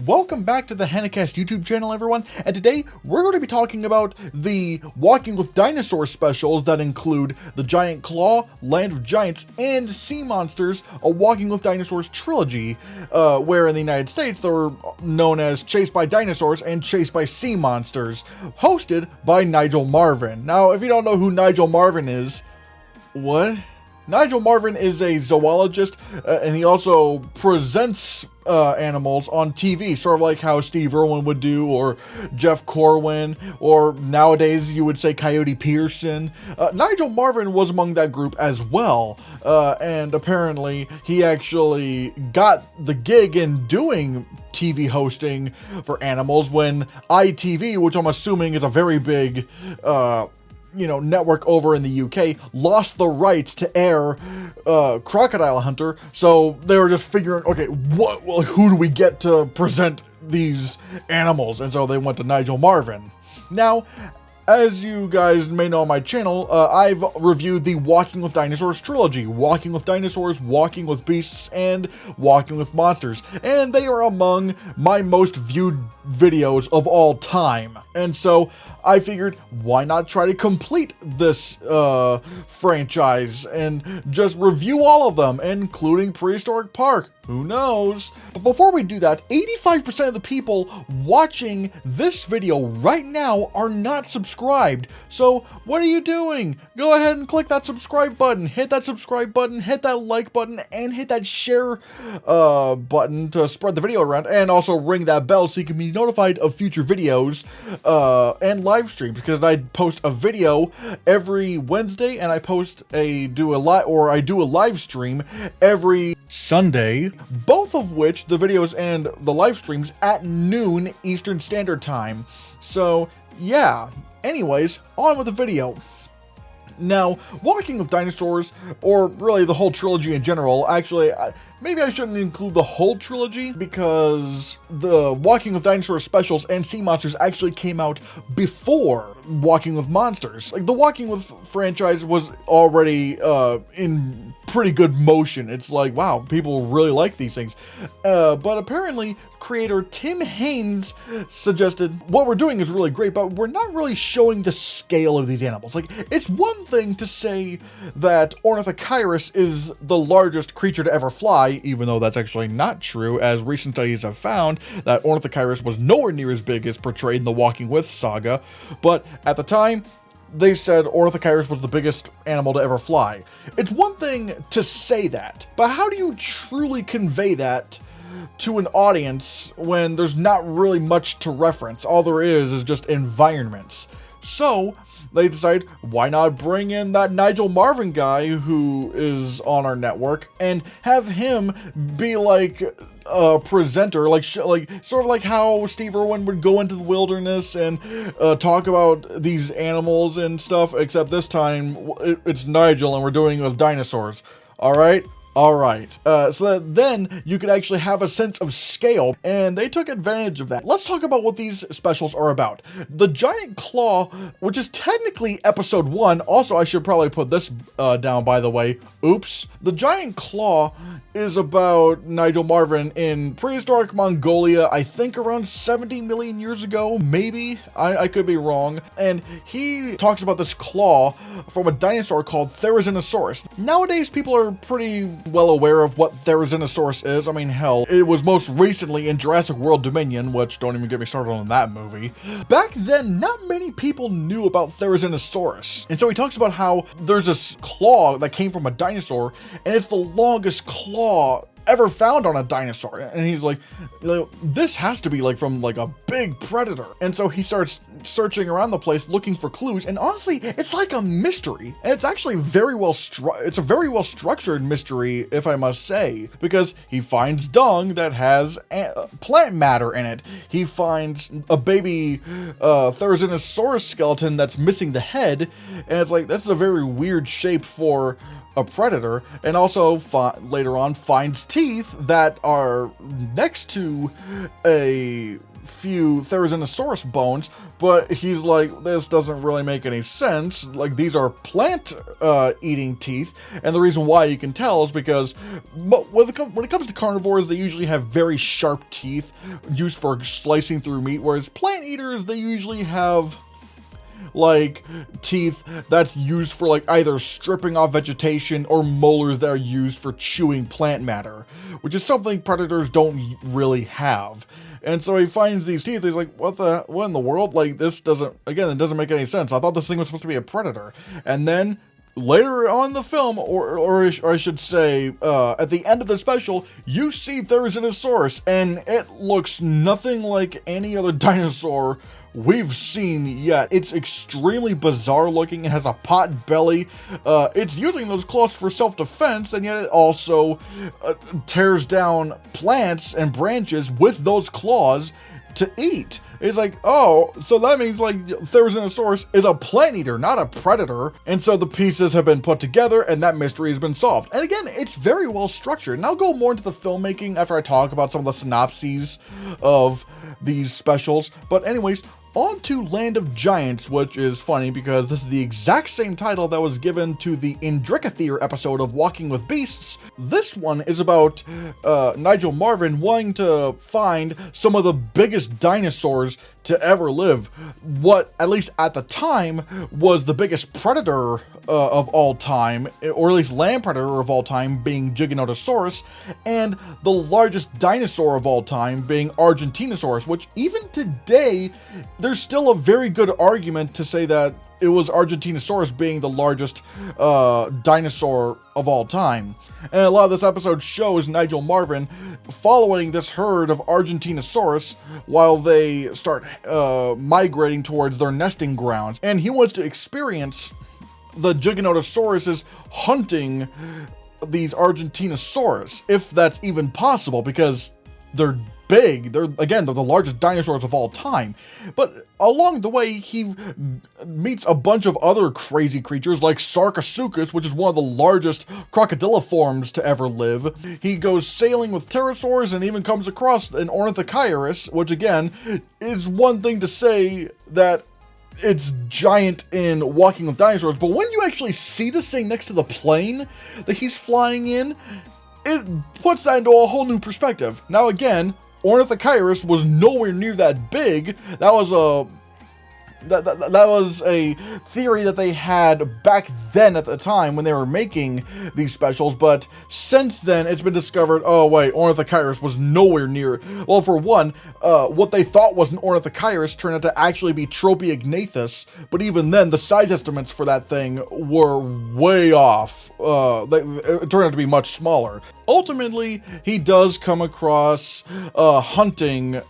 Welcome back to the Hannahcast YouTube channel, everyone, and today we're going to be talking about the Walking with Dinosaurs specials that include The Giant Claw, Land of Giants, and Sea Monsters, a Walking with Dinosaurs trilogy, where in the United States they're known as Chased by Dinosaurs and Chased by Sea Monsters, hosted by Nigel Marven. Now, if you don't know who Nigel Marven is, what? Nigel Marven is a zoologist, and he also presents animals on TV, sort of like how Steve Irwin would do, or Jeff Corwin, or nowadays you would say Coyote Pearson. Nigel Marven was among that group as well, and apparently he actually got the gig in doing TV hosting for animals when ITV, which I'm assuming is a very big network over in the UK, lost the rights to air Crocodile Hunter, so they were just figuring, okay, who do we get to present these animals? And so they went to Nigel Marven. Now, as you guys may know on my channel, I've reviewed the Walking with Dinosaurs trilogy, Walking with Dinosaurs, Walking with Beasts, and Walking with Monsters, and they are among my most viewed videos of all time. And so I figured, why not try to complete this franchise and just review all of them, including Prehistoric Park. Who knows? But before we do that, 85% of the people watching this video right now are not subscribed. So what are you doing? Go ahead and click that subscribe button, hit that subscribe button, hit that like button, and hit that share button to spread the video around, and also ring that bell so you can be notified of future videos and live streams, because I post a video every Wednesday and I do a live stream every Sunday, both of which, the videos and the live streams, at noon Eastern Standard Time. So yeah, anyways, on with the video. Now, Walking with Dinosaurs, or really the whole trilogy in general, actually, maybe I shouldn't include the whole trilogy, because the Walking with Dinosaurs specials and Sea Monsters actually came out before Walking with Monsters. Like, the Walking with franchise was already in pretty good motion. It's like, wow, people really like these things. But apparently, creator Tim Haynes suggested, what we're doing is really great, but we're not really showing the scale of these animals. Like, it's one thing to say that Ornithocheirus is the largest creature to ever fly, even though that's actually not true, as recent studies have found that Ornithocheirus was nowhere near as big as portrayed in the Walking With saga. But at the time, they said Ornithocheirus was the biggest animal to ever fly. It's one thing to say that, but how do you truly convey that to an audience when there's not really much to reference? All there is just environments. So they decide, why not bring in that Nigel Marven guy who is on our network and have him be like a presenter, like sort of like how Steve Irwin would go into the wilderness and talk about these animals and stuff, except this time it's Nigel and we're doing it with dinosaurs. Alright? Alright, so that then you could actually have a sense of scale, and they took advantage of that. Let's talk about what these specials are about. The Giant Claw, which is technically episode 1, also I should probably put this down, by the way, oops. The Giant Claw is about Nigel Marven in prehistoric Mongolia, I think around 70 million years ago, maybe? I could be wrong. And he talks about this claw from a dinosaur called Therizinosaurus. Nowadays, people are pretty well aware of what Therizinosaurus is. I mean, hell, it was most recently in Jurassic World Dominion, which don't even get me started on that movie. Back then, not many people knew about Therizinosaurus. And so he talks about how there's this claw that came from a dinosaur, and it's the longest claw ever found on a dinosaur. And he's like, this has to be like from like a big predator. And so he starts searching around the place looking for clues, and honestly, it's like a mystery. And it's actually it's a very well structured mystery, if I must say, because he finds dung that has plant matter in it. He finds a baby Therizinosaurus skeleton that's missing the head, and it's like, that's a very weird shape for a predator, and also later on finds teeth that are next to a few Therizinosaurus bones, but he's like, this doesn't really make any sense. Like, these are plant eating teeth, and the reason why you can tell is because when it comes to carnivores, they usually have very sharp teeth used for slicing through meat, whereas plant eaters, they usually have like teeth that's used for like either stripping off vegetation or molars that are used for chewing plant matter, which is something predators don't really have. And so he finds these teeth, he's like, what in the world? Like, this doesn't, again, it doesn't make any sense. I thought this thing was supposed to be a predator. And then later on in the film, or I should say, at the end of the special, you see Therizinosaurus, and it looks nothing like any other dinosaur we've seen yet. It's extremely bizarre looking. It has a pot belly. It's using those claws for self-defense, and yet it also tears down plants and branches with those claws to eat. It's like, oh, so that means like Therizinosaurus is a plant eater, not a predator. And so the pieces have been put together and that mystery has been solved. And again, it's very well structured. And I'll go more into the filmmaking after I talk about some of the synopses of these specials. But anyways, on to Land of Giants, which is funny because this is the exact same title that was given to the Indricatheer episode of Walking with Beasts. This one is about Nigel Marven wanting to find some of the biggest dinosaurs to ever live. What, at least at the time, was the biggest predator of all time, or at least land predator of all time, being Giganotosaurus, and the largest dinosaur of all time being Argentinosaurus, which even today, there's still a very good argument to say that it was Argentinosaurus being the largest dinosaur of all time. And a lot of this episode shows Nigel Marven following this herd of Argentinosaurus while they start migrating towards their nesting grounds. And he wants to experience the Giganotosaurus hunting these Argentinosaurus, if that's even possible, because they're big. They're the largest dinosaurs of all time. But along the way, he meets a bunch of other crazy creatures like Sarcosuchus, which is one of the largest crocodiliforms to ever live. He goes sailing with pterosaurs and even comes across an Ornithocheirus, which again is one thing to say that it's giant in Walking with Dinosaurs, but when you actually see this thing next to the plane that he's flying in, it puts that into a whole new perspective. Now again, Ornithocheirus was nowhere near that big. That was a theory that they had back then at the time when they were making these specials, but since then it's been discovered, oh wait, Ornithocheirus was nowhere near. Well, for one, what they thought was an Ornithocheirus turned out to actually be Tropeognathus, but even then the size estimates for that thing were way off. It turned out to be much smaller. Ultimately, he does come across a hunting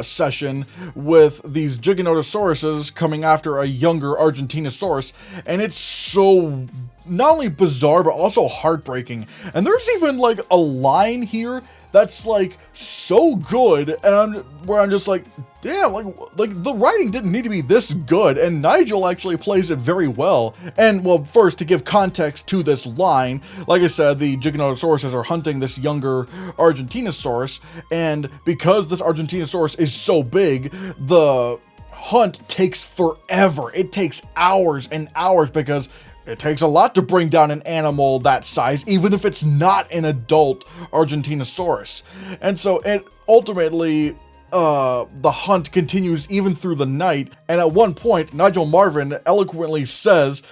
session with these Giganotosauruses coming after a younger Argentinosaurus, and it's so not only bizarre but also heartbreaking. And there's even like a line here that's like so good, and where I'm just like, damn, like the writing didn't need to be this good, and Nigel actually plays it very well. And well, first, to give context to this line, like I said, the Giganotosauruses are hunting this younger Argentinosaurus, and because this Argentinosaurus is so big, the hunt takes forever. It takes hours and hours because it takes a lot to bring down an animal that size, even if it's not an adult Argentinosaurus. And so it ultimately, the hunt continues even through the night, and at one point, Nigel Marven eloquently says,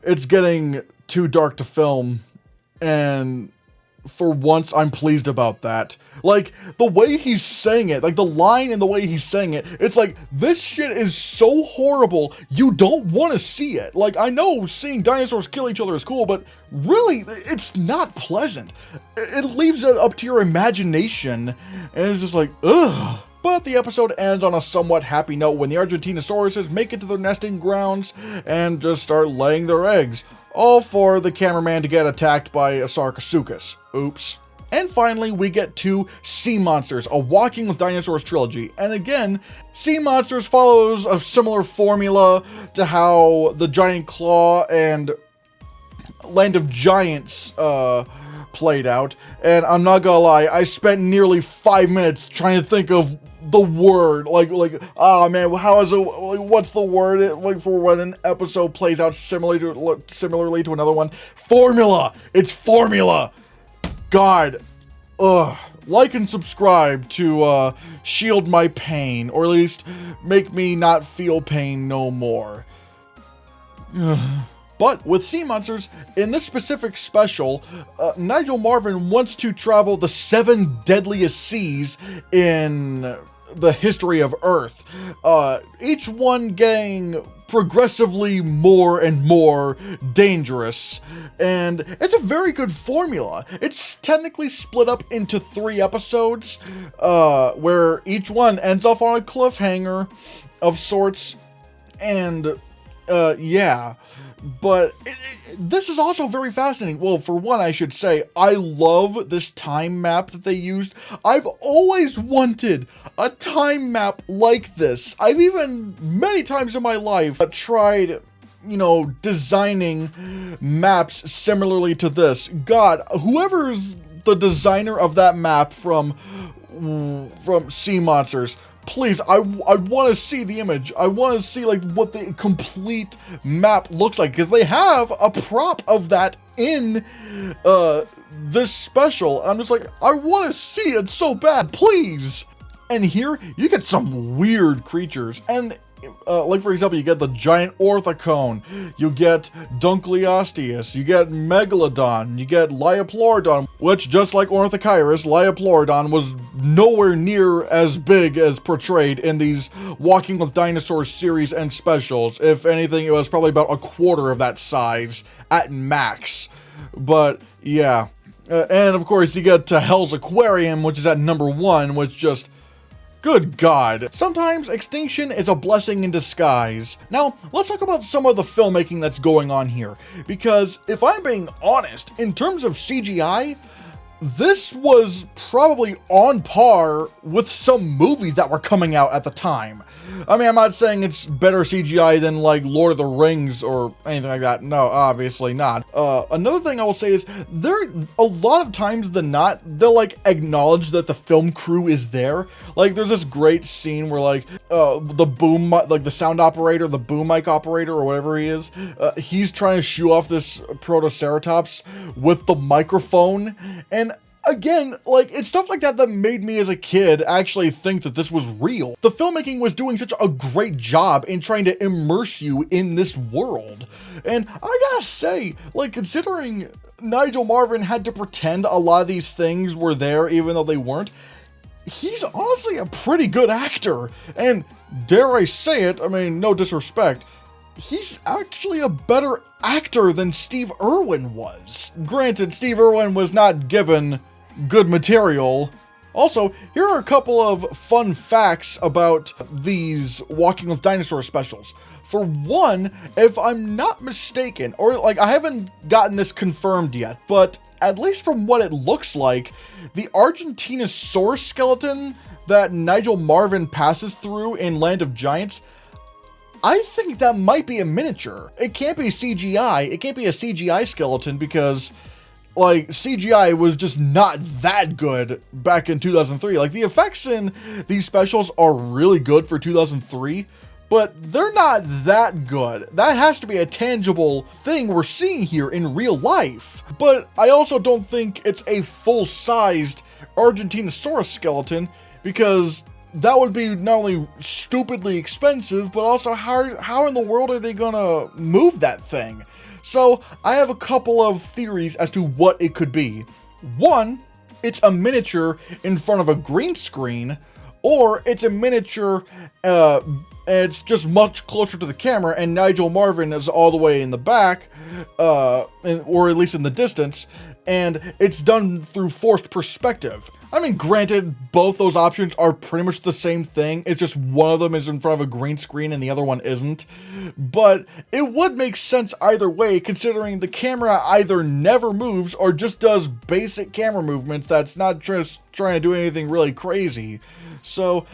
it's getting too dark to film, and for once, I'm pleased about that. Like, the way he's saying it, like the line and the way he's saying it, it's like, this shit is so horrible, you don't want to see it. Like, I know seeing dinosaurs kill each other is cool, but really, it's not pleasant. It leaves it up to your imagination, and it's just like, ugh. But the episode ends on a somewhat happy note when the Argentinosauruses make it to their nesting grounds and just start laying their eggs, all for the cameraman to get attacked by a Sarcosuchus. Oops. And finally, we get to Sea Monsters, a Walking with Dinosaurs trilogy. And again, Sea Monsters follows a similar formula to how the Giant Claw and Land of Giants played out. And I'm not gonna lie, I spent nearly 5 minutes trying to think of the word, oh man, how is it, like, what's the word, like, for when an episode plays out similarly to another one? Formula! It's formula! God. Ugh. Like and subscribe to, shield my pain, or at least make me not feel pain no more. But with Sea Monsters, in this specific special, Nigel Marven wants to travel the 7 deadliest seas in the history of Earth, each one getting progressively more and more dangerous, and it's a very good formula. It's technically split up into 3 episodes, where each one ends off on a cliffhanger of sorts, and, yeah. But this is also very fascinating. Well, for one, I should say, I love this time map that they used. I've always wanted a time map like this. I've even, many times in my life, tried, you know, designing maps similarly to this. God, whoever's the designer of that map from Sea Monsters, please, I want to see the image. I want to see, like, what the complete map looks like, because they have a prop of that in this special. I'm just like, I want to see it so bad, please. And here, you get some weird creatures, and like, for example, you get the giant orthocone, you get Dunkleosteus, you get Megalodon, you get Lioplorodon, which, just like Ornithocheirus, Lioplorodon was nowhere near as big as portrayed in these Walking with Dinosaurs series and specials. If anything, it was probably about a quarter of that size at max. But, yeah. And, of course, you get Hell's Aquarium, which is at number 1, which just... good God. Sometimes extinction is a blessing in disguise. Now, let's talk about some of the filmmaking that's going on here, because if I'm being honest, in terms of CGI, this was probably on par with some movies that were coming out at the time. I mean, I'm not saying it's better CGI than, like, Lord of the Rings or anything like that. No, obviously not. Another thing I will say is, a lot of times than not, they'll, like, acknowledge that the film crew is there. Like, there's this great scene where, like, the sound operator, the boom mic operator, or whatever he is, he's trying to shoo off this Protoceratops with the microphone, and again, like, it's stuff like that that made me as a kid actually think that this was real. The filmmaking was doing such a great job in trying to immerse you in this world. And I gotta say, like, considering Nigel Marven had to pretend a lot of these things were there even though they weren't, he's honestly a pretty good actor. And dare I say it, I mean, no disrespect, he's actually a better actor than Steve Irwin was. Granted, Steve Irwin was not given good material. Also, here are a couple of fun facts about these Walking with Dinosaurs specials. For one, if I'm not mistaken, or, like, I haven't gotten this confirmed yet, but at least from what it looks like, the Argentinosaurus skeleton that Nigel Marven passes through in Land of Giants, I think that might be a miniature. It can't be CGI. It can't be a CGI skeleton because, like, CGI was just not that good back in 2003. Like, the effects in these specials are really good for 2003, but they're not that good. That has to be a tangible thing we're seeing here in real life. But I also don't think it's a full-sized Argentinosaurus skeleton, because that would be not only stupidly expensive, but also how in the world are they gonna move that thing? So I have a couple of theories as to what it could be. One, it's a miniature in front of a green screen, or it's a miniature, and it's just much closer to the camera, and Nigel Marven is all the way in the back, or at least in the distance, and it's done through forced perspective. I mean, granted, both those options are pretty much the same thing. It's just one of them is in front of a green screen and the other one isn't. But it would make sense either way, considering the camera either never moves or just does basic camera movements that's not just trying to do anything really crazy. So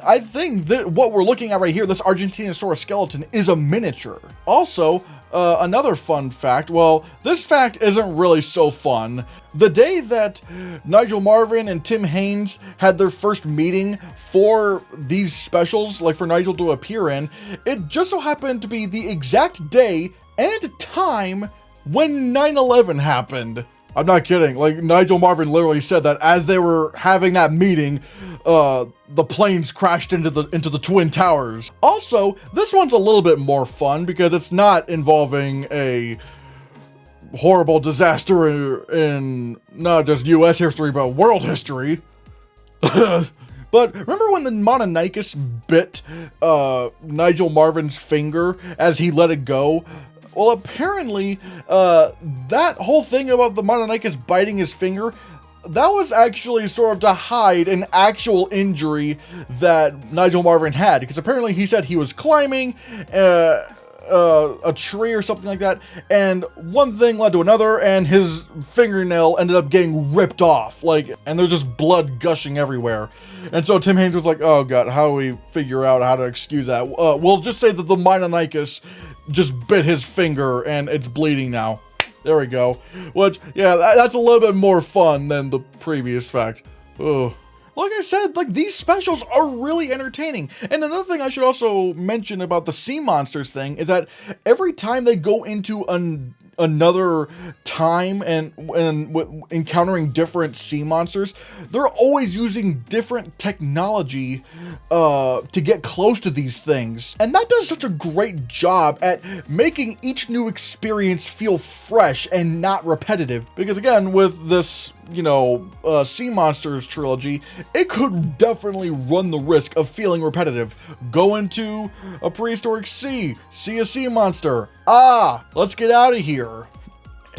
I think that what we're looking at right here, this Argentinosaurus skeleton, is a miniature. Also, another fun fact, well, this fact isn't really so fun. The day that Nigel Marven and Tim Haynes had their first meeting for these specials, like for Nigel to appear in, it just so happened to be the exact day and time when 9/11 happened. I'm not kidding. Like, Nigel Marven literally said that as they were having that meeting, the planes crashed into the Twin Towers. Also, this one's a little bit more fun because it's not involving a horrible disaster in not just US history, but world history. But remember when the Mononicus bit Nigel Marven's finger as he let it go? Well, apparently, that whole thing about the Mononicus biting his finger, that was actually sort of to hide an actual injury that Nigel Marven had, because apparently he said he was climbing a tree or something like that, and one thing led to another, and his fingernail ended up getting ripped off, like, and there's just blood gushing everywhere. And so Tim Haynes was like, oh god, how do we figure out how to excuse that? We'll just say that the Mononicus just bit his finger and it's bleeding now. There we go. Which, yeah, that's a little bit more fun than the previous fact. Ugh. Like I said, like, these specials are really entertaining. And another thing I should also mention about the sea monsters thing is that every time they go into another time and encountering different sea monsters, they're always using different technology to get close to these things. And that does such a great job at making each new experience feel fresh and not repetitive. Because again, with this, you know, sea monsters trilogy, it could definitely run the risk of feeling repetitive. Go into a prehistoric sea, see a sea monster, let's get out of here.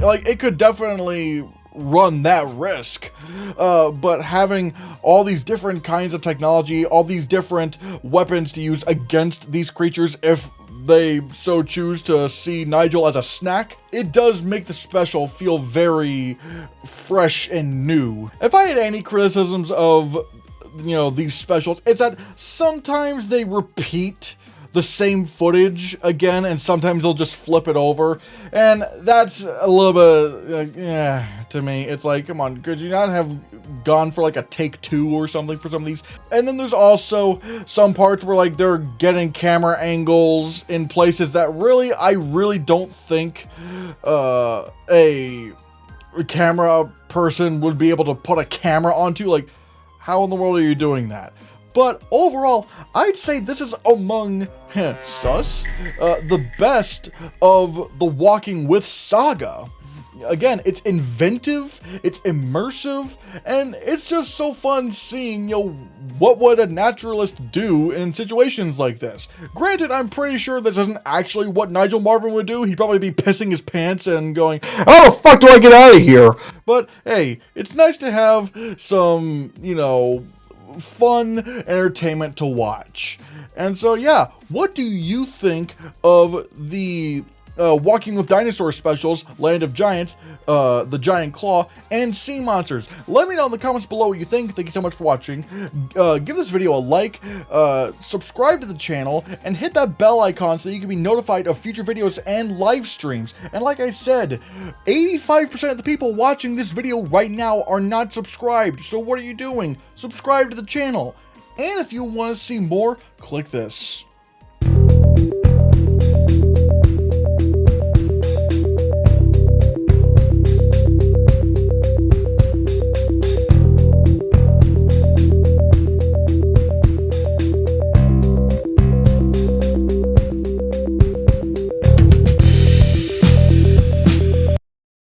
Like, it could definitely run that risk, but having all these different kinds of technology, all these different weapons to use against these creatures if they so choose to see Nigel as a snack, it does make the special feel very fresh and new. If I had any criticisms of, you know, these specials, it's that sometimes they repeat the same footage again, and sometimes they'll just flip it over, and that's a little bit, yeah, to me, it's like, come on, could you not have gone for like a take 2 or something for some of these? And then there's also some parts where, like, they're getting camera angles in places that I really don't think a camera person would be able to put a camera onto. Like, how in the world are you doing that? But overall, I'd say this is among, the best of the Walking With saga. Again, it's inventive, it's immersive, and it's just so fun seeing, you know, what would a naturalist do in situations like this. Granted, I'm pretty sure this isn't actually what Nigel Marven would do. He'd probably be pissing his pants and going, how the fuck do I get out of here? But hey, it's nice to have some, you know, fun entertainment to watch. And so yeah, what do you think of the Walking with Dinosaurs specials, Land of Giants, The Giant Claw, and Sea Monsters? Let me know in the comments below what you think. Thank you so much for watching. Give this video a like, subscribe to the channel, and hit that bell icon so you can be notified of future videos and live streams. And like I said, 85% of the people watching this video right now are not subscribed. So what are you doing? Subscribe to the channel. And if you want to see more, click this.